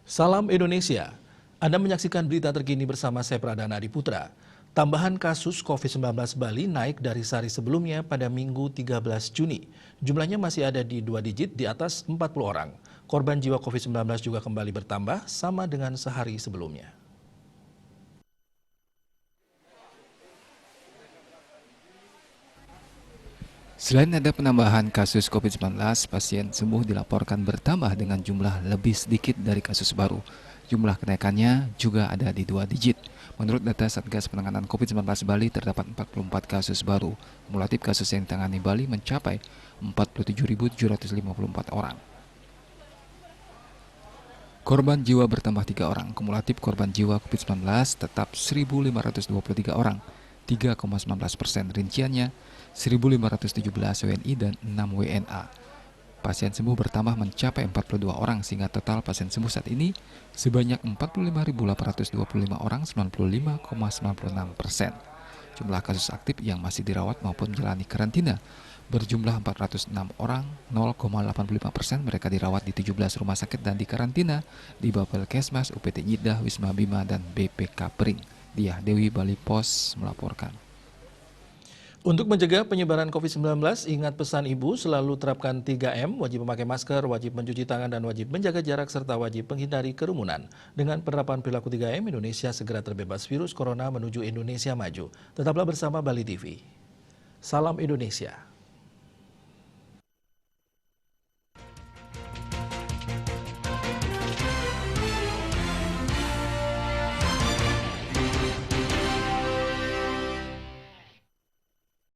Salam Indonesia. Anda menyaksikan berita terkini bersama saya Pradana Adiputra. Tambahan kasus COVID-19 Bali naik dari sehari sebelumnya pada Minggu 13 Juni. Jumlahnya masih ada di 2 digit di atas 40 orang. Korban jiwa COVID-19 juga kembali bertambah sama dengan sehari sebelumnya. Selain ada penambahan kasus COVID-19, pasien sembuh dilaporkan bertambah dengan jumlah lebih sedikit dari kasus baru. Jumlah kenaikannya juga ada di 2 digit. Menurut data Satgas Penanganan COVID-19 Bali, terdapat 44 kasus baru. Kumulatif kasus yang ditangani Bali mencapai 47.754 orang. Korban jiwa bertambah 3 orang. Kumulatif korban jiwa COVID-19 tetap 1.523 orang. 3,19%. Rinciannya 1.517 WNI dan 6 WNA. Pasien sembuh bertambah mencapai 42 orang sehingga total pasien sembuh saat ini sebanyak 45.825 orang, 95,96%. Jumlah kasus aktif yang masih dirawat maupun menjalani karantina berjumlah 406 orang, 0,85%. Mereka dirawat di 17 rumah sakit dan di karantina di Bapelkesmas, UPT Jeddah, Wisma Bima, dan BPK Pring. Diah Dewi, Bali Pos melaporkan. Untuk mencegah penyebaran COVID-19, ingat pesan Ibu, selalu terapkan 3M, wajib memakai masker, wajib mencuci tangan, dan wajib menjaga jarak, serta wajib menghindari kerumunan. Dengan penerapan perilaku 3M, Indonesia segera terbebas virus corona menuju Indonesia maju. Tetaplah bersama Bali TV. Salam Indonesia.